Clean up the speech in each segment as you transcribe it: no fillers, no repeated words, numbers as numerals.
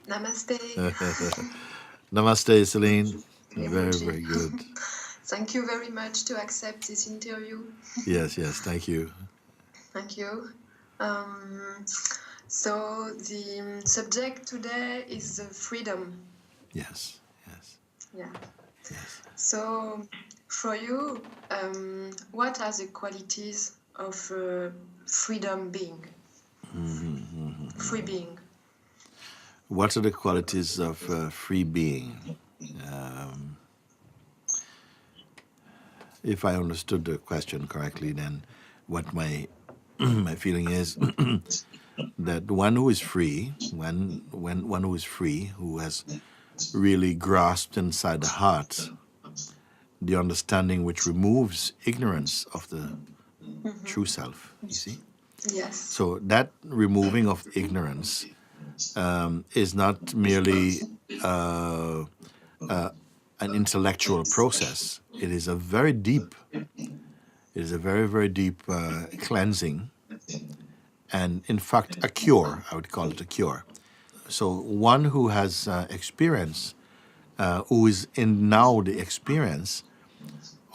Namaste. Namaste, Celine. Very, Emoji. very good. Thank you very much to accept this interview. Yes, thank you. Thank you. So the subject today is freedom. Yes. Yeah. Yes. So for you, what are the qualities of freedom being? Free being. What are the qualities of free being? If I understood the question correctly, then what my my feeling is that one who is free, when one who is free, who has really grasped inside the heart the understanding which removes ignorance of the true self, you see? Yes. So that removing of ignorance is not merely an intellectual process. It is a very deep, it is a very, very deep cleansing, and in fact, a cure. I would call it a cure. So one who has experience, who is in now the experience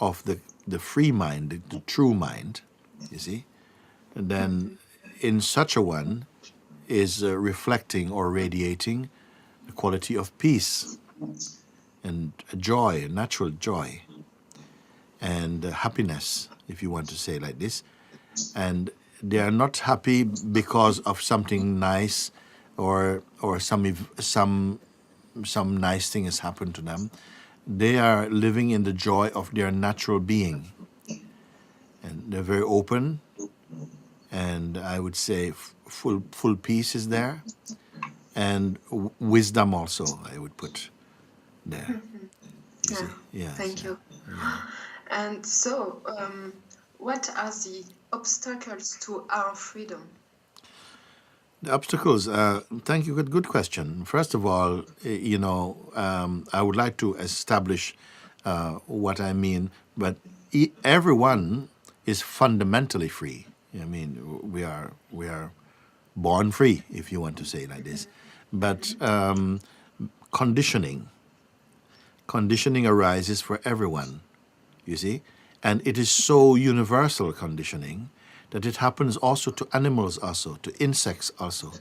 of the free mind, the true mind, you see, and then in such a one is reflecting or radiating the quality of peace and joy, natural joy, and happiness, if you want to say like this. And they are not happy because of something nice or some nice thing has happened to them. They are living in the joy of their natural being, and they're very open. And I would say full peace is there, and wisdom also I would put there. You see? Yes. Thank you. Yeah. And so, what are the obstacles to our freedom? The obstacles. Thank you. Good question. First of all, I would like to establish what I mean. But everyone is fundamentally free. I mean, we are born free, if you want to say it like this. But conditioning arises for everyone, you see, and it is so universal conditioning that it happens also to animals, also to insects, also.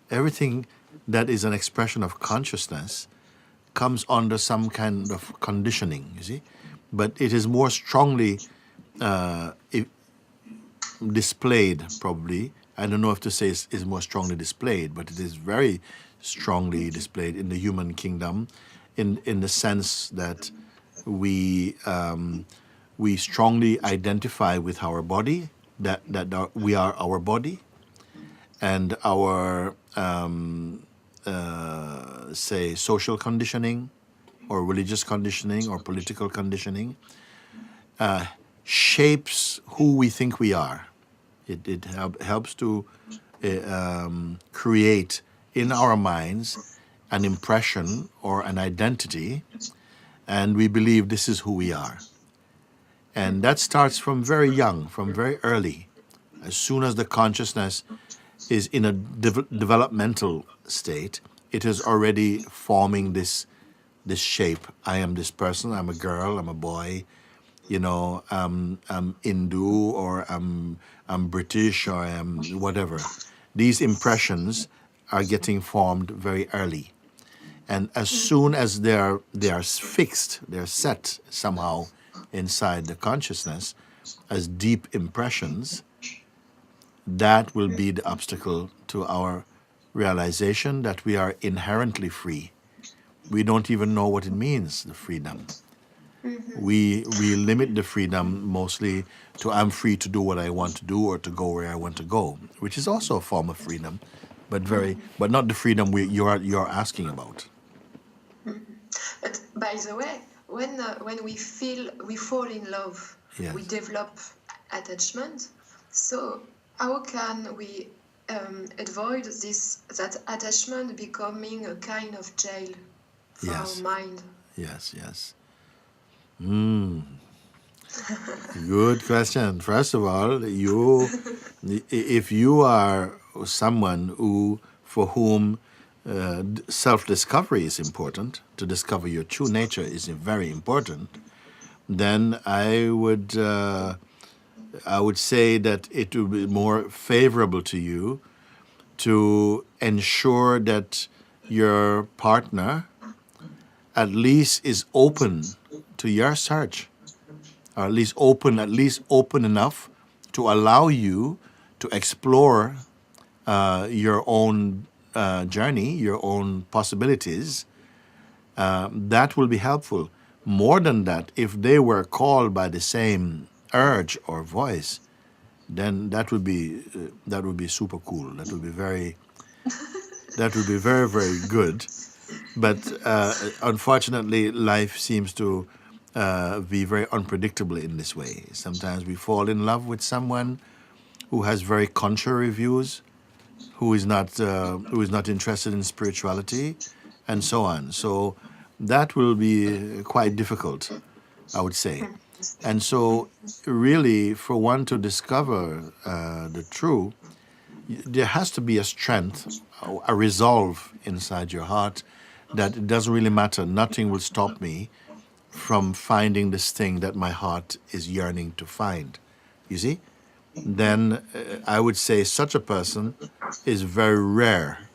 Everything that is an expression of consciousness comes under some kind of conditioning, you see, but it is more strongly displayed, probably. I don't know if to say is more strongly displayed, but it is very strongly displayed in the human kingdom, in the sense that we strongly identify with our body, that we are our body, and our say social conditioning, or religious conditioning, or political conditioning shapes who we think we are. It helps to create in our minds an impression or an identity, and we believe this is who we are. And that starts from very young, from very early. As soon as the consciousness is in a developmental state, it is already forming this shape. I am this person. I'm a girl. I'm a boy. I'm Hindu, or I'm British, or I'm whatever. These impressions are getting formed very early, and as soon as they are fixed, they're set somehow inside the consciousness as deep impressions. That will be the obstacle to our realization that we are inherently free. We don't even know what it means, the freedom. We limit the freedom mostly to I'm free to do what I want to do or to go where I want to go, which is also a form of freedom, but not the freedom you're asking about. But by the way, when we fall in love, Yes. we develop attachment. So how can we avoid that attachment becoming a kind of jail for Yes. our mind? Yes. Good question. First of all, if you are someone for whom self-discovery is important, to discover your true nature is very important, then I would say that it would be more favorable to you to ensure that your partner at least is open to your search, or at least open enough to allow you to explore your own journey, your own possibilities. That will be helpful. More than that, if they were called by the same urge or voice, then that would be super cool. That would be very, very good. But unfortunately, life seems to be very unpredictable in this way. Sometimes we fall in love with someone who has very contrary views, who is not interested in spirituality, and so on. So that will be quite difficult, I would say. And so, really, for one to discover the true, there has to be a strength, a resolve inside your heart that it doesn't really matter. Nothing will stop me from finding this thing that my heart is yearning to find. You see? Then I would say such a person is very rare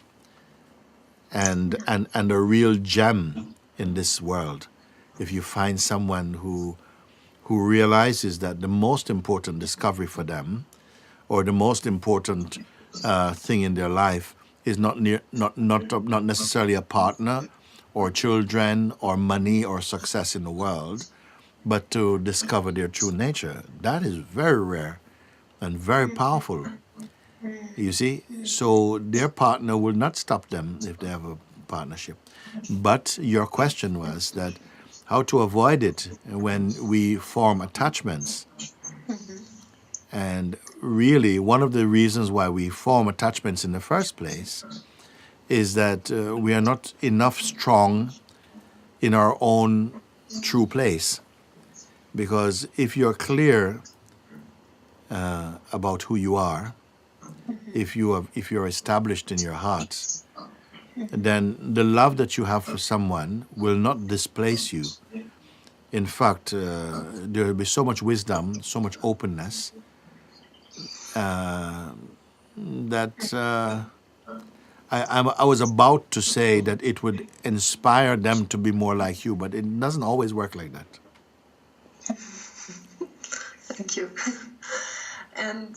and a real gem in this world. If you find someone who realizes that the most important discovery for them, or the most important thing in their life, is not necessarily a partner, or children, or money, or success in the world, but to discover their true nature. That is very rare and very powerful. You see, so their partner will not stop them if they have a partnership. But your question was that how to avoid it when we form attachments. And really, one of the reasons why we form attachments in the first place is that we are not enough strong in our own true place. Because if you're clear about who you are, if you're established in your heart, then the love that you have for someone will not displace you. In fact, there will be so much wisdom, so much openness that I was about to say that it would inspire them to be more like you, but it doesn't always work like that. Thank you. And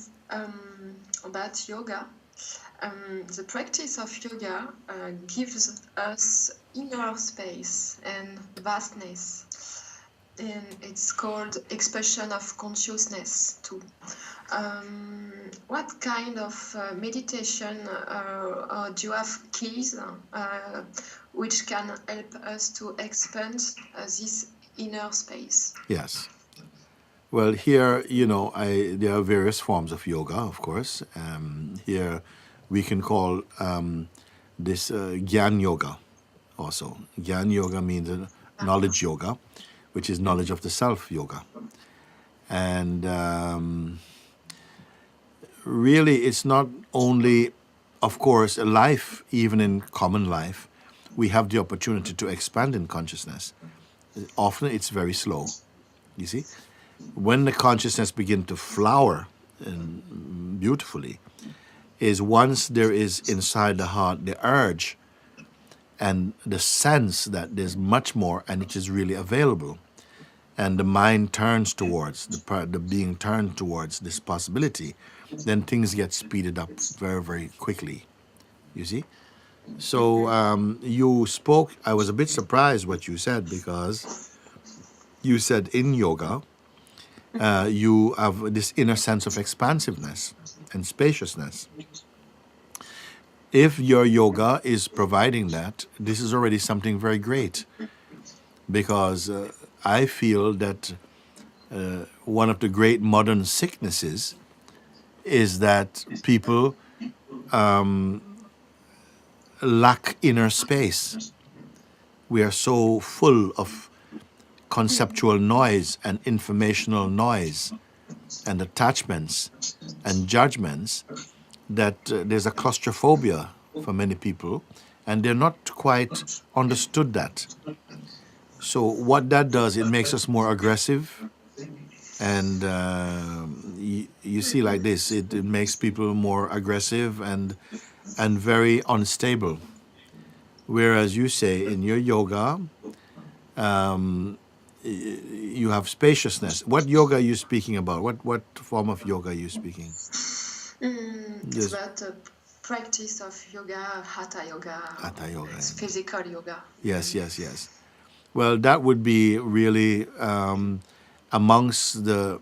about yoga, the practice of yoga gives us inner space and vastness. And it's called expression of consciousness too. What kind of meditation or do you have keys which can help us to expand this inner space? Yes. Well, here, there are various forms of yoga, of course. Here, we can call this Gyan Yoga also. Gyan Yoga means knowledge yoga, which is knowledge of the self yoga. And really, it's not only, of course, a life, even in common life, we have the opportunity to expand in consciousness. Often it's very slow, you see. When the consciousness begins to flower beautifully, is once there is inside the heart the urge and the sense that there's much more and it is really available, and the mind turns towards, the being turned towards this possibility, then things get speeded up very, very quickly, you see. So you spoke, I was a bit surprised what you said, because you said in yoga, you have this inner sense of expansiveness and spaciousness. If your yoga is providing that, this is already something very great, because I feel that one of the great modern sicknesses is that people lack inner space. We are so full of conceptual noise and informational noise and attachments and judgments that there's a claustrophobia for many people, and they're not quite understood that. So what that does, it makes us more aggressive, and you see like this, it makes people more aggressive and very unstable. Whereas you say in your yoga, you have spaciousness. What yoga are you speaking about? What form of yoga are you speaking? It's Yes, about the practice of yoga, hatha yoga, hatha yoga. it's physical yoga. Yes, yes, yes. Well, that would be really amongst the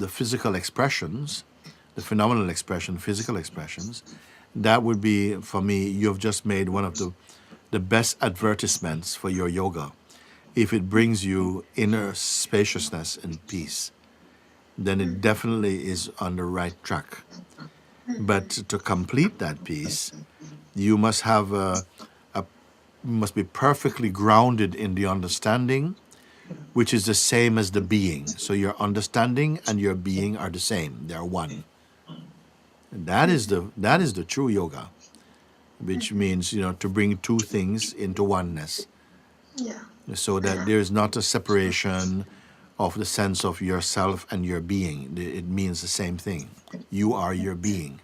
physical expressions, the phenomenal expression, physical expressions. That would be, for me, you've just made one of the best advertisements for your yoga. If it brings you inner spaciousness and peace, then it definitely is on the right track. But to complete that peace, you must have you must be perfectly grounded in the understanding, which is the same as the being. So your understanding and your being are the same. They are one. And that is the true yoga, which means to bring two things into oneness, Yeah, so that there is not a separation of the sense of yourself and your being. It means the same thing. You are your being.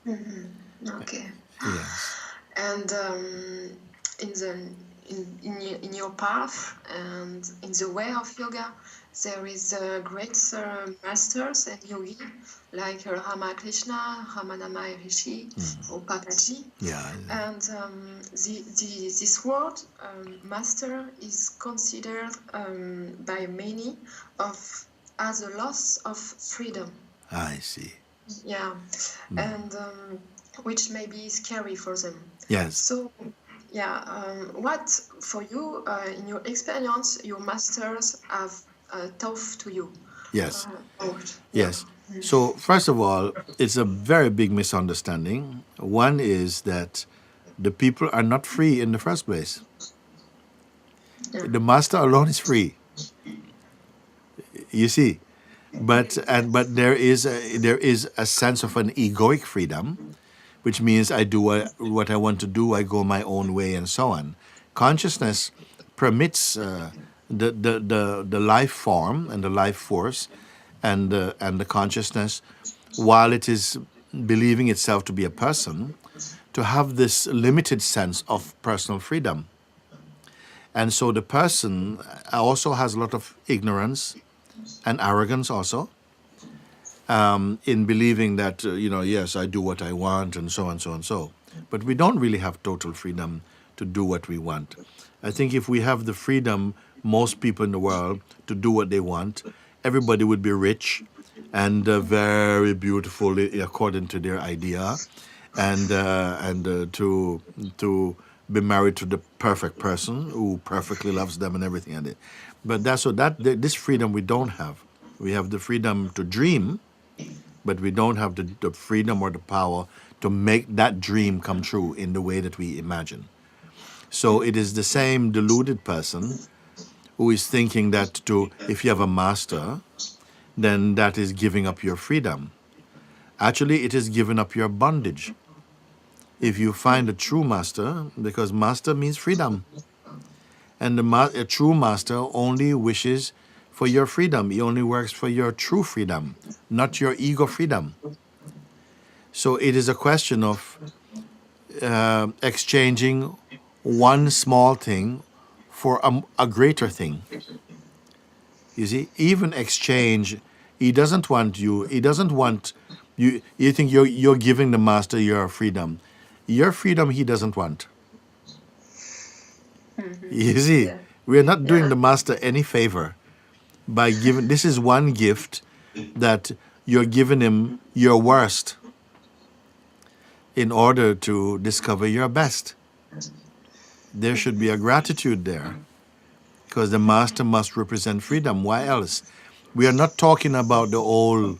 okay. Yes. And in the in your path and in the way of yoga, there is great masters and yogi like Ramakrishna, Ramana Maharishi, or Papaji. Yeah. And this word master is considered by many of as a loss of freedom. I see. Yeah, and which may be scary for them. Yes. So, yeah, what for you, in your experience, your masters have taught to you? Yes. Out. Yes. So, first of all, it's a very big misunderstanding. One is that the people are not free in the first place. Yeah. The master alone is free. You see, but there is a sense of an egoic freedom, which means I do what I want to do. I go my own way, and so on. Consciousness permits the life form and the life force, and the consciousness, while it is believing itself to be a person, to have this limited sense of personal freedom. And so the person also has a lot of ignorance and arrogance also, in believing that, yes, I do what I want, and so on, so on, so. But we don't really have total freedom to do what we want. I think if we have the freedom, most people in the world, to do what they want, everybody would be rich and very beautiful according to their idea, and to be married to the perfect person who perfectly loves them and everything. But this freedom we don't have. We have the freedom to dream, but we don't have the freedom or the power to make that dream come true in the way that we imagine. So it is the same deluded person who is thinking that if you have a master, then that is giving up your freedom. Actually, it is giving up your bondage. If you find a true master, because master means freedom, and a true master only wishes for your freedom. He only works for your true freedom, not your ego freedom. So it is a question of exchanging one small thing for a greater thing. You see, even exchange, he doesn't want you. He doesn't want you. You think you're giving the master your freedom. Your freedom he doesn't want. You see, Yeah. we are not doing Yeah. the master any favor by giving. This is one gift that you're giving him your worst in order to discover your best. There should be a gratitude there, because the master must represent freedom. Why else? We are not talking about the old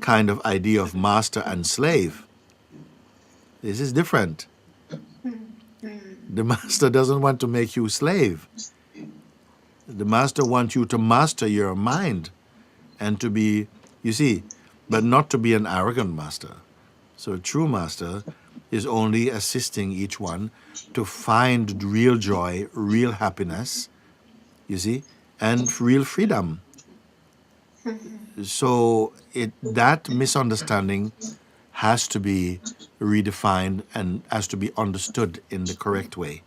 kind of idea of master and slave. This is different. The master doesn't want to make you slave. The master wants you to master your mind and to be, you see, but not to be an arrogant master. So a true master is only assisting each one to find real joy, real happiness, you see, and real freedom. So that misunderstanding has to be redefined and has to be understood in the correct way.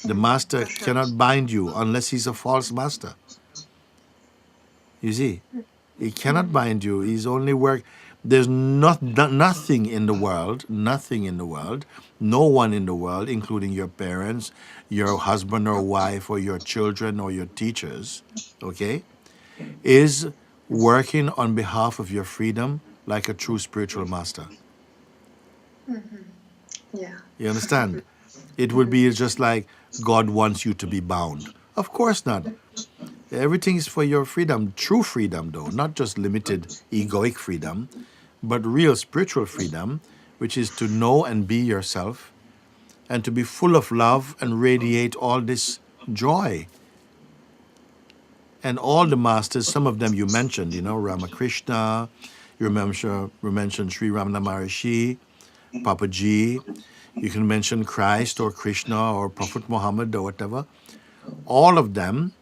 The master For sure. cannot bind you unless he's a false master. You see, he cannot bind you. He's only work. There's nothing in the world, nothing in the world, no one in the world, including your parents, your husband or wife, or your children, or your teachers, okay, is working on behalf of your freedom like a true spiritual master. Yeah. You understand? It would be just like God wants you to be bound. Of course not. Everything is for your freedom, true freedom, though, not just limited egoic freedom, but real spiritual freedom, which is to know and be yourself and to be full of love and radiate all this joy. And all the masters, some of them you mentioned, Ramakrishna, you mentioned Sri Ramana Maharishi, Papaji, you can mention Christ or Krishna or Prophet Muhammad or whatever. All of them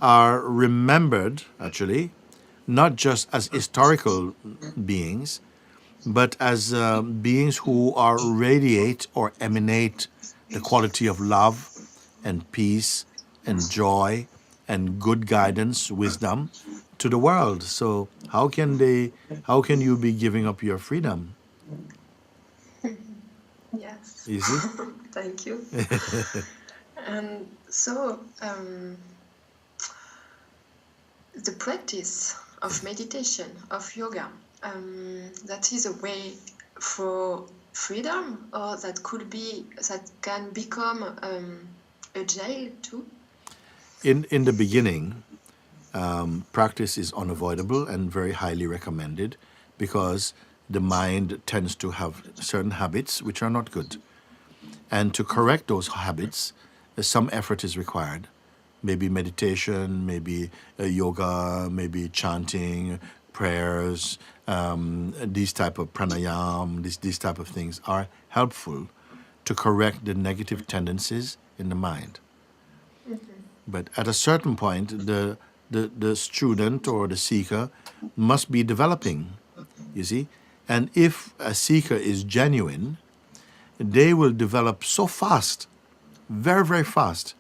are remembered, actually, not just as historical beings, but as beings who are radiate or emanate the quality of love and peace and joy and good guidance, wisdom to the world. So how can you be giving up your freedom? Yes. You see? Thank you. And so, the practice of meditation, of yoga, that is a way for freedom, or that can become a jail too. In the beginning, practice is unavoidable and very highly recommended because the mind tends to have certain habits which are not good. And to correct those habits, some effort is required. Maybe meditation, maybe yoga, maybe chanting, prayers, these type of pranayam, these type of things are helpful to correct the negative tendencies in the mind. But at a certain point, the student or the seeker must be developing, you see. And if a seeker is genuine, they will develop so fast, very, very fast,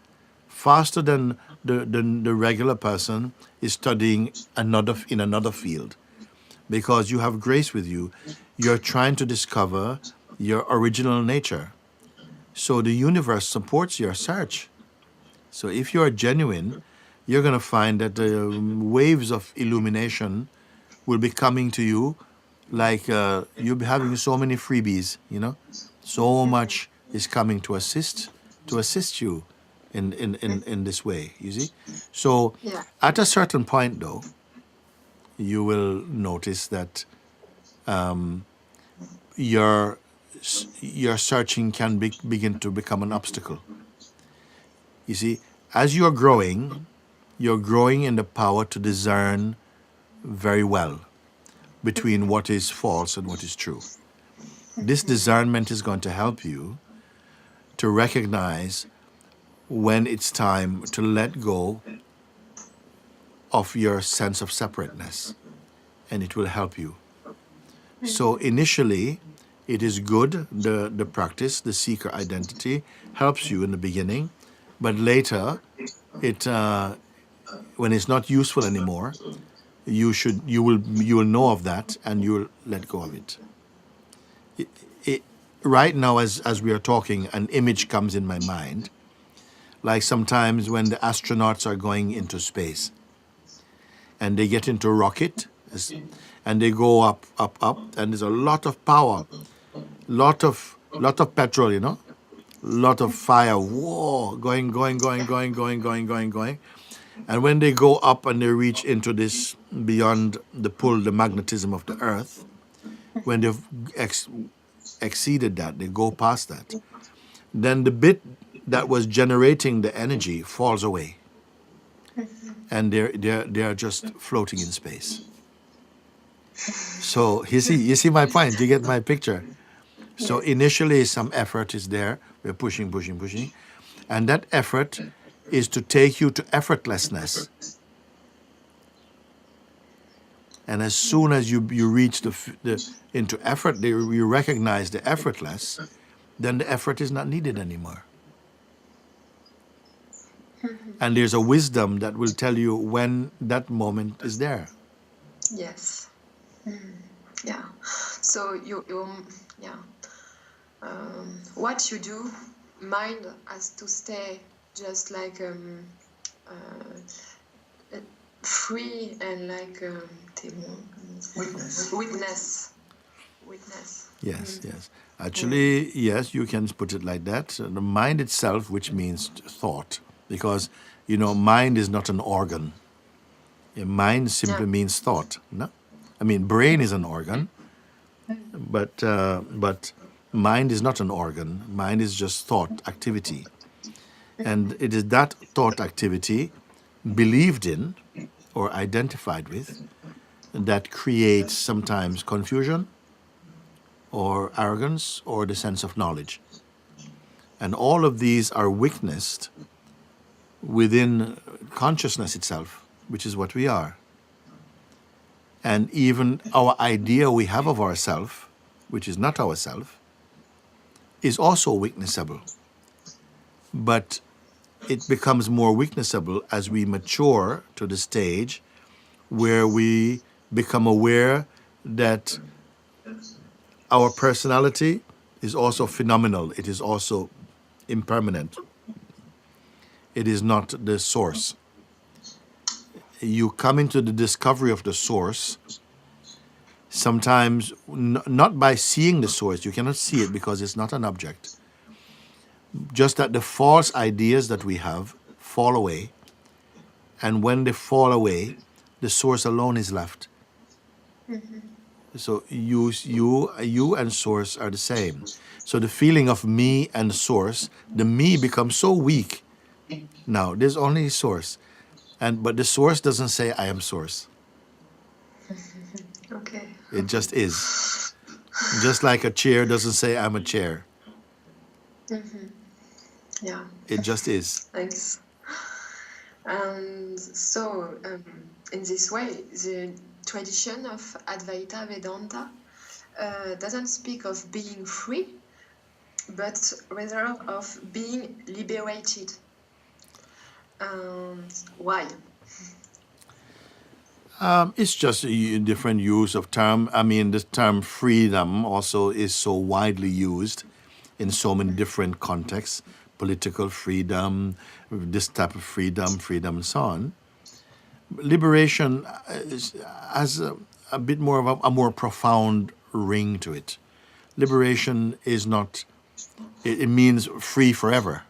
faster than the regular person is studying in another field. Because you have grace with you, you're trying to discover your original nature. So the universe supports your search. So if you are genuine, you're going to find that the waves of illumination will be coming to you like you'll be having so many freebies, so much is coming to assist you in this way, you see. So Yeah. at a certain point, though, you will notice that your your searching can begin to become an obstacle. You see, as you're growing in the power to discern very well between what is false and what is true. This discernment is going to help you to recognize when it's time to let go of your sense of separateness, and it will help you. So initially, it is good, the practice, the seeker identity helps you in the beginning, but later, it when it's not useful anymore, you will know of that and you will let go of it. It right now, as we are talking, an image comes in my mind, like sometimes when the astronauts are going into space and they get into a rocket and they go up, up, up, and there's a lot of power, lot of petrol, lot of fire, whoa, going. And when they go up and they reach into this beyond the pull, the magnetism of the earth, when they've exceeded that, they go past that, then the bit that was generating the energy falls away, and they're just floating in space. So you see my point. You get my picture. So Yes. initially, some effort is there. We're pushing, pushing, pushing. And that effort is to take you to effortlessness. And as soon as you reach the into effort, you recognize the effortless, then the effort is not needed anymore. And there's a wisdom that will tell you when that moment is there. Yes. Yeah. So yeah. What you do, mind has to stay just like uh, free and like témoin, witness, witness. Yes, yes. Mm. Actually, yes, you can put it like that. The mind itself, which means thought, because mind is not an organ. Mind Yeah. simply means thought. No, I mean brain is an organ, but mind is not an organ. Mind is just thought activity, and it is that thought activity believed in or identified with that creates sometimes confusion or arrogance or the sense of knowledge. And all of these are witnessed within consciousness itself, which is what we are. And even our idea we have of ourself, which is not ourself, is also witnessable. But it becomes more witnessable as we mature to the stage where we become aware that our personality is also phenomenal. It is also impermanent. It is not the source. You come into the discovery of the source sometimes not by seeing the source. You cannot see it because it's not an object. Just that the false ideas that we have fall away, and when they fall away, the source alone is left. So you and source are the same. So the feeling of me and source, the me becomes so weak. Now there's only source, but the source doesn't say I am source. Okay. It just is. Just like a chair doesn't say I'm a chair. Yeah. It just is. Thanks. And so, in this way, the tradition of Advaita Vedanta doesn't speak of being free, but rather of being liberated. And why? It's just a different use of term. I mean, the term freedom also is so widely used in so many different contexts: political freedom, this type of freedom, freedom, and so on. Liberation has a bit more of a more profound ring to it. Liberation is not. It means free forever.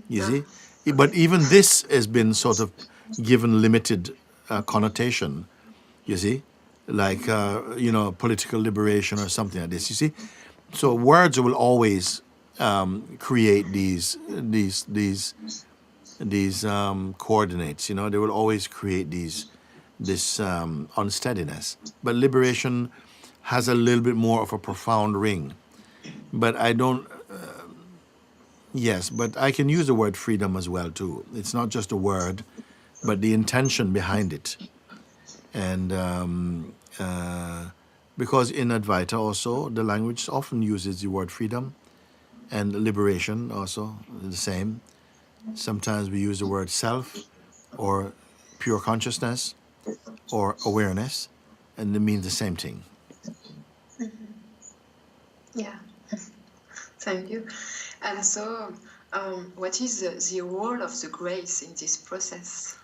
You Ah, see, but okay. even this has been sort of given limited connotation. You see, like political liberation or something like this. You see, so words will always create these coordinates. They will always create this unsteadiness. But liberation has a little bit more of a profound ring. But I don't. Yes, but I can use the word freedom as well too. It's not just a word, but the intention behind it. And because in Advaita also the language often uses the word freedom, and liberation also the same. Sometimes we use the word self or pure consciousness or awareness, and it means the same thing. Yeah. Thank you. And so, what is the role of the grace in this process?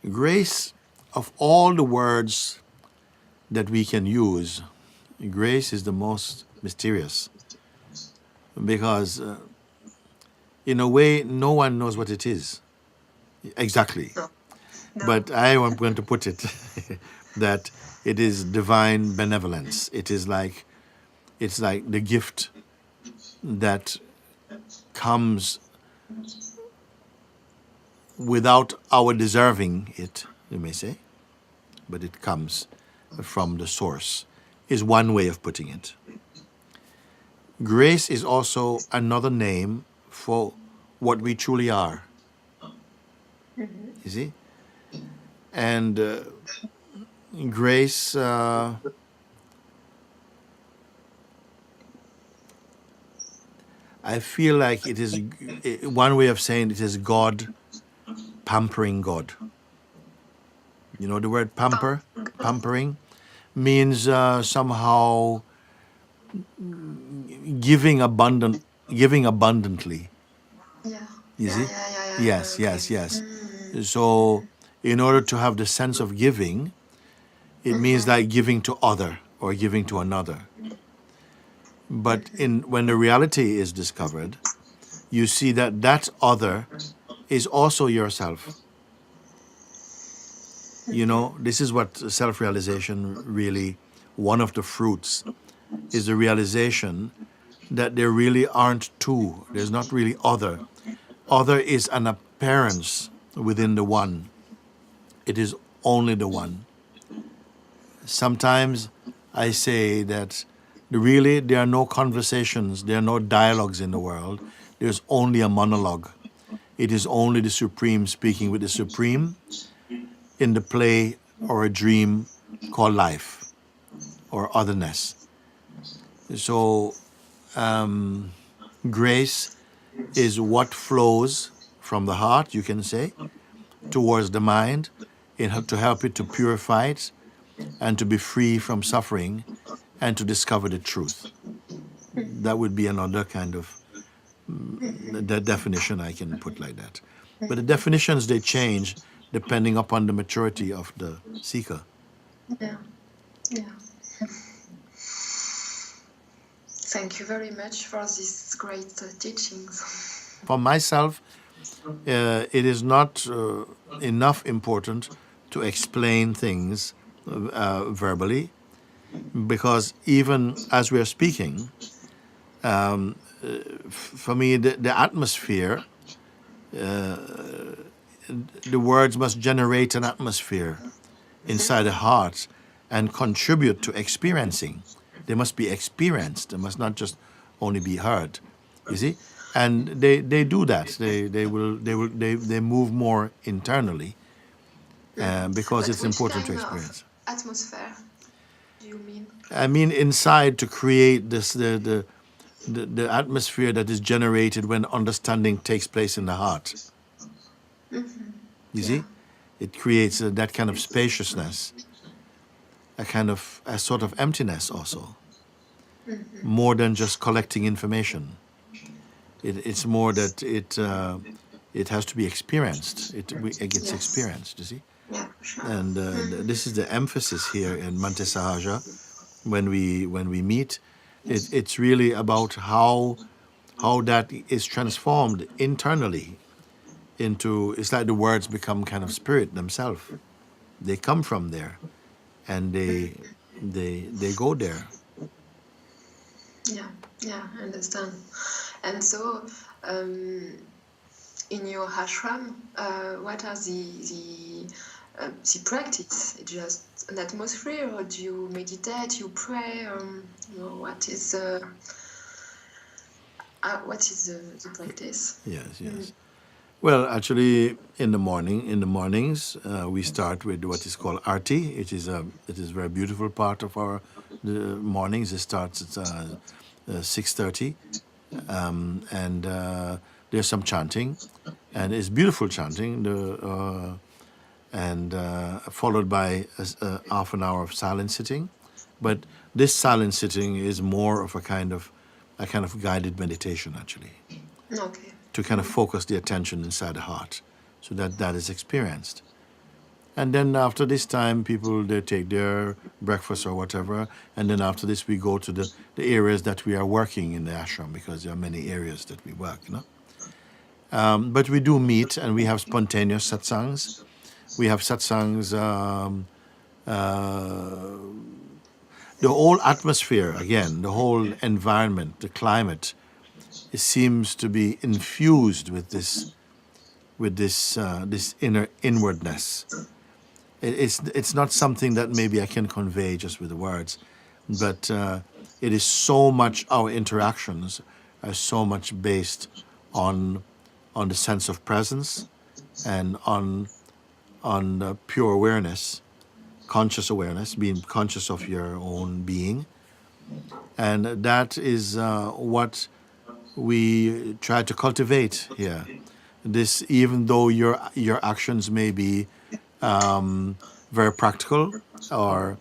Grace, of all the words that we can use, grace is the most mysterious because, in a way, no one knows what it is exactly. No. No. But I am going to put it that it is divine benevolence. It's like the gift that comes without our deserving it, you may say, but it comes from the source, is one way of putting it. Grace is also another name for what we truly are. You see, and grace. I feel like it is one way of saying it is God pampering God. You know the word Oh, pamper, God. pampering means somehow giving giving abundantly. Yeah. You Yeah, see? yeah, yeah, yeah. Yes, Okay. yes, yes. Mm. So, in order to have the sense of giving, it means like giving to other or giving to another. But in when the reality is discovered, you see that that other is also yourself. You know, this is what self-realization really, one of the fruits is the realization that there really aren't two. There's not really other. Other is an appearance within the one. It is only the one. Sometimes I say that really there are no conversations, there are no dialogues in the world. There's only a monologue. It is only the Supreme speaking with the Supreme in the play or a dream called life or otherness. So grace is what flows from the heart, you can say, towards the mind to help it to purify it and to be free from suffering and to discover the truth. That would be another kind of the definition I can put like that. But the definitions they change depending upon the maturity of the seeker. Yeah. Yeah. Thank you very much for these great teachings. For myself, it is not enough important to explain things verbally because even as we are speaking, for me, the atmosphere, the words must generate an atmosphere inside the heart and contribute to experiencing. They must be experienced. They must not just only be heard. You see, and they do that. They move more internally because But it's which important to kind of experience. atmosphere do you mean? I mean, inside to create this the atmosphere that is generated when understanding takes place in the heart. You Yeah. see, it creates that kind of spaciousness, a sort of emptiness also, more than just collecting information. It's more that it has to be experienced. It gets Yes. experienced. You see, Yeah, for sure. and this is the emphasis here in Mante Sahaja when we meet. It's really about how that is transformed internally into. It's like the words become kind of spirit themselves. They come from there, and they go there. Yeah, yeah, I understand. And so, um, in your ashram, what are the practice? It's just an atmosphere, or do you meditate? You pray? What is the practice? Yes, Mm. yes. Well, actually, in the mornings, we start with what is called arti. It is a very beautiful part of our the mornings. It starts at 6:30, and there's some chanting, and it's beautiful chanting. And followed by a half an hour of silent sitting, but this silent sitting is more of a kind of guided meditation actually Okay. to kind of focus the attention inside the heart so that that is experienced. And then after this time, people they take their breakfast or whatever, and then after this we go to the areas that we are working in the ashram because there are many areas that we work, you know. But we do meet and we have spontaneous satsangs. We have satsangs. The whole atmosphere, again, the whole environment, the climate, it seems to be infused with this inwardness. It's not something that maybe I can convey just with the words, but it is so much, our interactions are so much based on the sense of presence and on pure awareness, conscious awareness, being conscious of your own being, and that is what we try to cultivate here. This, even though your actions may be very practical, or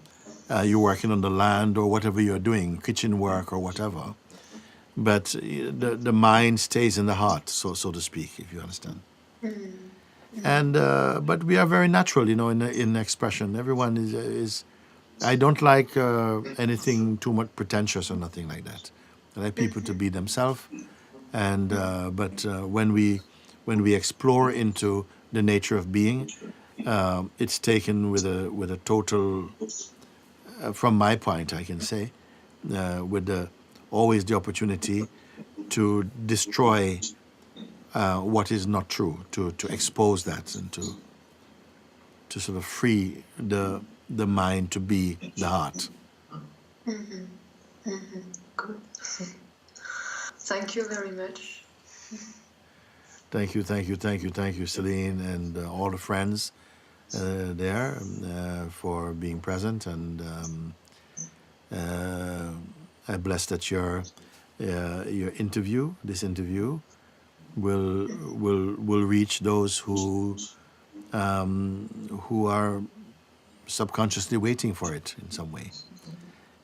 you're working on the land or whatever you're doing, kitchen work or whatever, but the mind stays in the heart, so to speak, if you understand. Mm. Mm. And but we are very natural, in expression. Everyone is. I don't like anything too much pretentious or nothing like that. I like people to be themselves, and but when we explore into the nature of being, it's taken with a total, from my point, I can say, with the always the opportunity to destroy what is not true, to expose that, and to sort of free the mind to be the heart. Mhm. Mhm. Good. Thank you very much. Thank you, thank you, thank you, thank you, Celine, and all the friends there for being present, and uh, I'm blessed that your interview, this interview, will reach those who are subconsciously waiting for it in some way,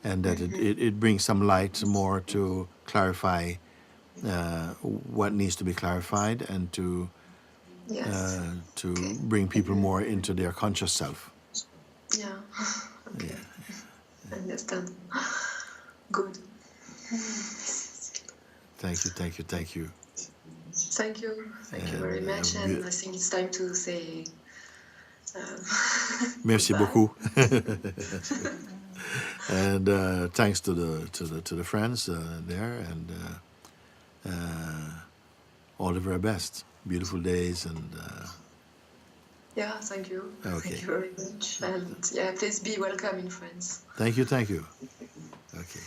and that it brings some light more to clarify what needs to be clarified, and Yes. to Okay. bring people more into their conscious self. Yeah. Yeah. Okay. I understand. Good. Thank you, thank you, thank you. Thank you. Thank you And very much. And I think it's time to say um, merci goodbye. beaucoup. And thanks to the friends there, and all the very best. Beautiful days, and Yeah, thank you. Thank okay. you very much. And yeah, please be welcome in France. Thank you, thank you. Okay.